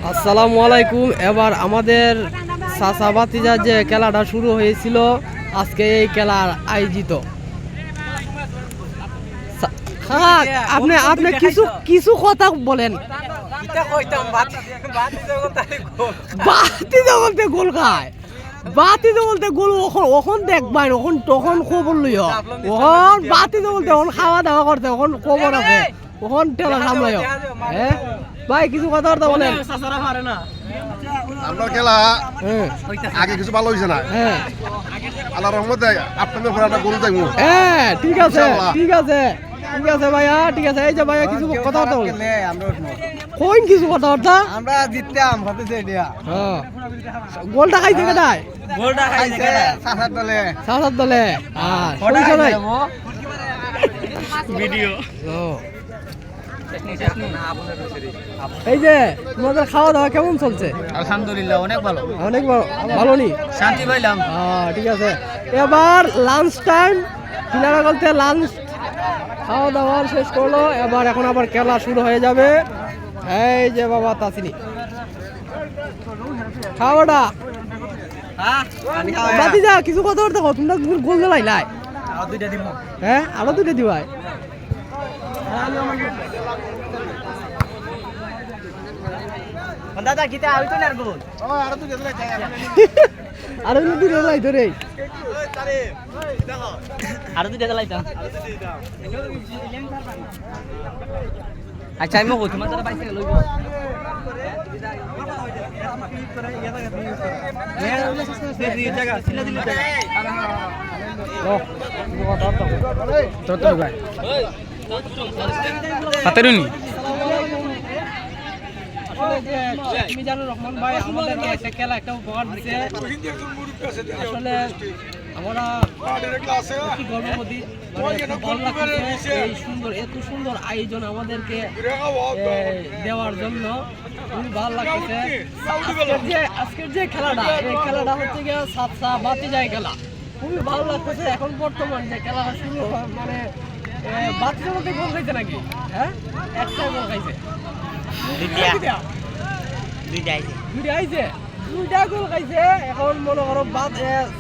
আসসালামু আলাইকুম। এবার আমাদের চাচা ভাতিজার যে খেলাটা শুরু হয়েছিল, আজকে এই খেলার আয়োজিত। আপনি আপনি কিছু কিছু কথা বলেন। বাতিজা বলতে গোল খায়, বাতিজা বলতে গোল ওখন দেখবাই, ওখন তখন খবর লইও, ওখন বাতিজা বলতে ওখন খাওয়া দাওয়া করতে, ওখন খবর আছে, ওখন টেলা সামলাইও। হ্যাঁ ভাই, কিছু কথাবার্তা বলেন। আমরা খেলা আগে কিছু ভালো হয়েছে না, আল্লাহর রহমতে আপনাদের পুরাটা গরু যাইবো। হ্যাঁ ঠিক আছে, ঠিক আছে, ঠিক আছে ভাইয়া, ঠিক আছে। এই যে ভাইয়া কিছু কথাবার্তা বলেন। কোন কিছু কথাবার্তা? আমরা জিততাম ভাবতেছি এটা। হ্যাঁ, গোলটা খাইছে কেডাই? গোলটা খাইছে সাসার দলে। সাসার দলে। আর শুনছো নাই ভিডিও। এই যে তোমাদের খাওয়া দাওয়া কেমন চলছে? আলহামদুলিল্লাহ অনেক ভালো, অনেক ভালো নি, শান্তি পাইলাম। ঠিক আছে। এবার লাঞ্চ টাইম, কিনারা বলতে লাঞ্চ খাওয়া দাওয়া শেষ করলো। এবার এখন আবার খেলা শুরু হয়ে যাবে। এই যে বাবা তাসিনি খাওয়াটা বাতি যা, কিছু কথা বলতে কো, তোমরা গোল দিলাই লাই। হ্যাঁ, আরো দুইটা দিবাই। দাদা গীতা আইতো না গোল। আরো দুইটা লাই ধরে, আরো দুইটা লাইতাম। আচ্ছা আমি তোমার দাদা বাইসে লইব। মিজানুর রহমান ভাই আমাদেরকে একটা খেলা, একটা উপহার দিচ্ছে। আসলে আমরা কি গর্ববোধী, এই সুন্দর, এত সুন্দর আয়োজন আমাদেরকে দেওয়ার জন্য খুবই ভালো লাগতেছে। আজকের যে খেলাটা, এই খেলাটা হচ্ছে গিয়ে সাতসা বাতিজাই খেলা, খুবই ভালো লাগতেছে। এখন বর্তমান যে খেলাটা শুরু হয়, মানে বাতিজার মধ্যে গোল খাইছে নাকি? হ্যাঁ, একটা গোল খাইছে, দুইটা গোল খাইছে। এখন মনে করো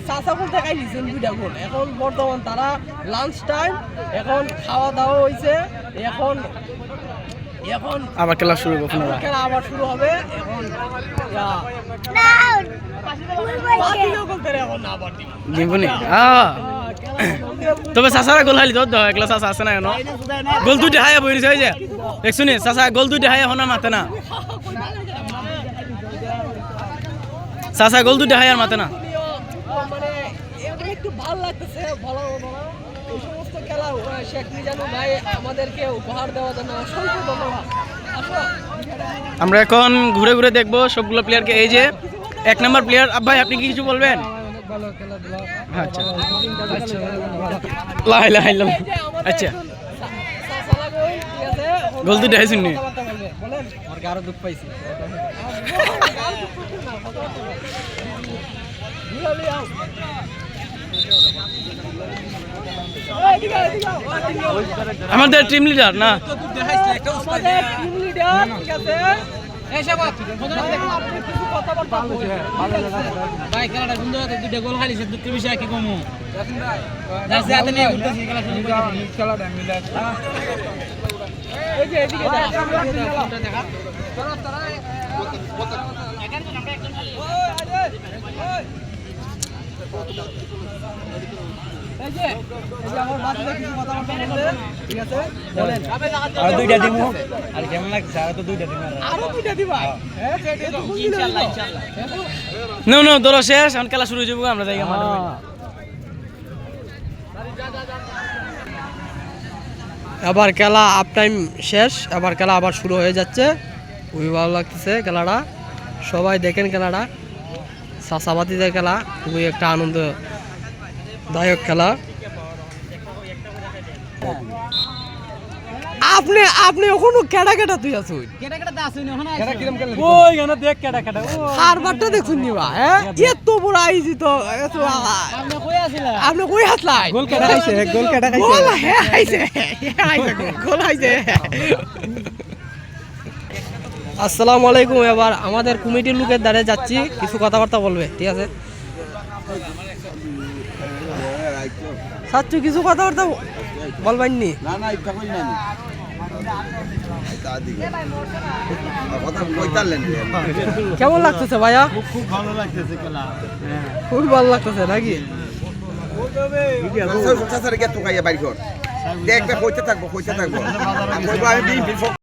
চাচা বলতে খাই নিছেন দুইটা গোল। এখন বর্তমান তারা লাঞ্চ টাইম, এখন খাওয়া দাওয়া হয়েছে, এখন এখন আবার খেলা শুরু হবে, খেলা আবার শুরু হবে। এখন তবে চাচারা গোল হাইলি তো একলা চাচা আছে না, কেন গোল দুইটা হাইয়া বইছে। ওই যে দেখছুনি চাচা গোল দুইটা হাইয়া হনা মাতে না, চাচা গোল দুইটা হাইয়ার মাতে না। মানে একটু ভালো লাগতেছে, ভালো এই সমস্ত খেলা শেখ মিজানুর ভাই আমাদেরকে উপহার দেওয়ার জন্য অসংখ্য ধন্যবাদ। আমরা এখন ঘুরে ঘুরে দেখবো সবগুলো প্লেয়ারকে। এই যে 1 নম্বর প্লেয়ার ভাই, আপনি কি কিছু বলবেন? আচ্ছা আচ্ছা, গোল দুইটা হাই শুনি আরো দুঃখ পাইছি। আমাদের টিম লিডার না, ভাই খেলাটা সুন্দর, দুইটা গোল খাইছে, দুঃখের বিষয় কি কমু। আর দুইটা দিব, আর কেমন লাগছে? আর তো দুইটা দিব, আরো দুইটা দিবা। ইনশাআল্লাহ ইনশাআল্লাহ। নো নো, দল শেষ, এখন খেলা শুরু হয়ে যাবে, আমরা যাই মাঠে। এবার খেলা হাফ টাইম শেষ, এবার খেলা আবার শুরু হয়ে যাচ্ছে। খুবই ভালো লাগতেছে খেলাটা, সবাই দেখেন খেলাটা। চাচাবাতিদের খেলা খুবই একটা আনন্দদায়ক খেলা। আপনি আপনি ওখানে কেডা কেডা তুই আছুই, কেডা কেডা তা আসুন ওখানে কেডা কিরম খেলে ওই গানা দেখ কেডা কেডা খারবারটা দেখুন নিবা। হ্যাঁ, এত বড় আইজিত, এত আপনি কই আছিলা? আপনি কই আসলাই? গোল কেডা খাইছে? গোল কেডা খাইছে? গোল আইছে, গোল আইছে। আসসালামু আলাইকুম। এবার আমাদের কমিটির লোকের দ্বারে যাচ্ছি, কিছু কথাবার্তা বলবে, ঠিক আছে? সাচ্চু কিছু কথাবার্তা বলবেন নি? না না ইচ্ছা করি না কথা কইতালেন কেমন লাগতেছে ভাইয়া? খুব ভালো লাগতেছে খেলা খুবই ভালো লাগতেছে নাকি? চাচারে গেট টোকাইয়া বাইর কর দেখবে কইতে থাকবো আমি